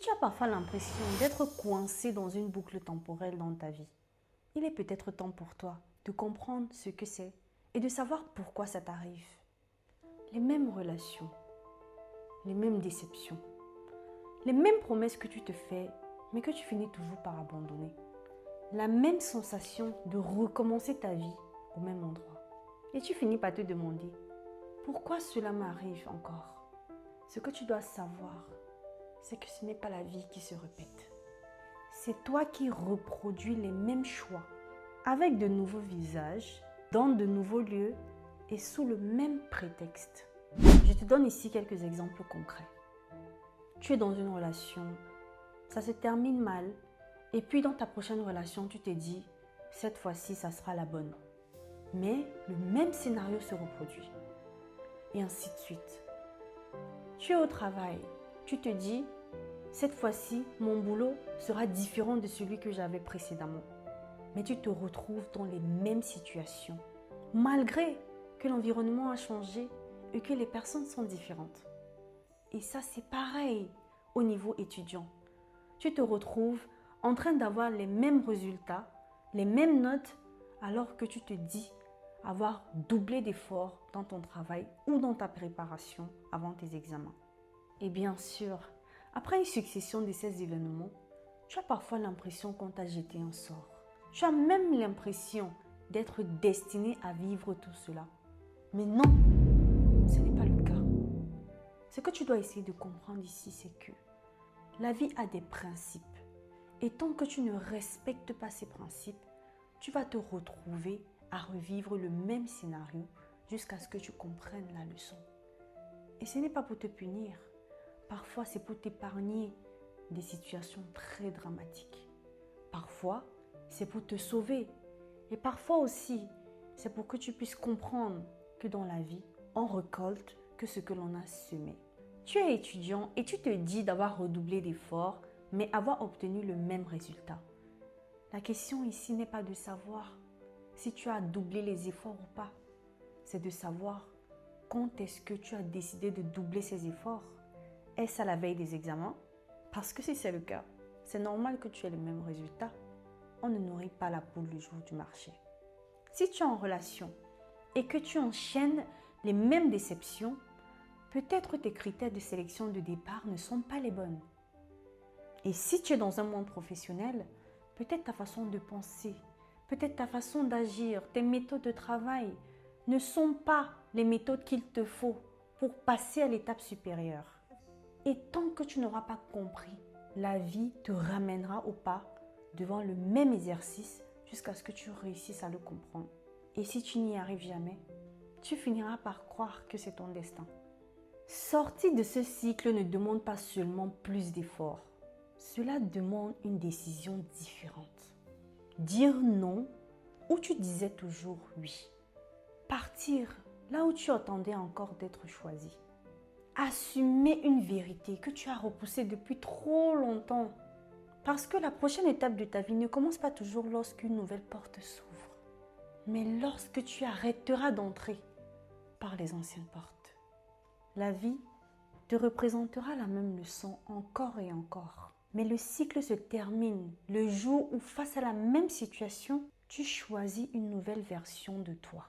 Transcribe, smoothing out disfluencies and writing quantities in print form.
tu as parfois l'impression d'être coincé dans une boucle temporelle dans ta vie, il est peut-être temps pour toi de comprendre ce que c'est et de savoir pourquoi ça t'arrive. Les mêmes relations, les mêmes déceptions, les mêmes promesses que tu te fais, mais que tu finis toujours par abandonner. La même sensation de recommencer ta vie au même endroit. Et tu finis par te demander, pourquoi cela m'arrive encore? Ce que tu dois savoir, c'est que ce n'est pas la vie qui se répète. C'est toi qui reproduis les mêmes choix, avec de nouveaux visages, dans de nouveaux lieux et sous le même prétexte. Je te donne ici quelques exemples concrets. Tu es dans une relation, ça se termine mal, et puis dans ta prochaine relation, tu te dis, cette fois-ci, ça sera la bonne. Mais le même scénario se reproduit. Et ainsi de suite. Tu es au travail, tu te dis, cette fois-ci, mon boulot sera différent de celui que j'avais précédemment. Mais tu te retrouves dans les mêmes situations, malgré que l'environnement a changé et que les personnes sont différentes. Et ça, c'est pareil au niveau étudiant. Tu te retrouves en train d'avoir les mêmes résultats, les mêmes notes, alors que tu te dis avoir doublé d'efforts dans ton travail ou dans ta préparation avant tes examens. Et bien sûr, après une succession de ces événements, tu as parfois l'impression qu'on t'a jeté un sort. Tu as même l'impression d'être destiné à vivre tout cela. Mais non, ce n'est pas le cas. Ce que tu dois essayer de comprendre ici, c'est que la vie a des principes. Et tant que tu ne respectes pas ces principes, tu vas te retrouver à revivre le même scénario jusqu'à ce que tu comprennes la leçon. Et ce n'est pas pour te punir. Parfois, c'est pour t'épargner des situations très dramatiques. Parfois, c'est pour te sauver. Et parfois aussi, c'est pour que tu puisses comprendre que dans la vie, on récolte que ce que l'on a semé. Tu es étudiant et tu te dis d'avoir redoublé d'efforts, mais avoir obtenu le même résultat. La question ici n'est pas de savoir si tu as doublé les efforts ou pas. C'est de savoir quand est-ce que tu as décidé de doubler ces efforts. Est-ce à la veille des examens? Parce que si c'est le cas, c'est normal que tu aies le même résultat. On ne nourrit pas la poule le jour du marché. Si tu es en relation et que tu enchaînes les mêmes déceptions, peut-être tes critères de sélection de départ ne sont pas les bonnes. Et si tu es dans un monde professionnel, peut-être ta façon de penser, peut-être ta façon d'agir, tes méthodes de travail ne sont pas les méthodes qu'il te faut pour passer à l'étape supérieure. Et tant que tu n'auras pas compris, la vie te ramènera au pas devant le même exercice jusqu'à ce que tu réussisses à le comprendre. Et si tu n'y arrives jamais, tu finiras par croire que c'est ton destin. Sortir de ce cycle ne demande pas seulement plus d'efforts. Cela demande une décision différente. Dire non où tu disais toujours oui. Partir là où tu attendais encore d'être choisi. Assumer une vérité que tu as repoussée depuis trop longtemps. Parce que la prochaine étape de ta vie ne commence pas toujours lorsqu'une nouvelle porte s'ouvre, mais lorsque tu arrêteras d'entrer par les anciennes portes. La vie te représentera la même leçon encore et encore. Mais le cycle se termine le jour où, face à la même situation, tu choisis une nouvelle version de toi.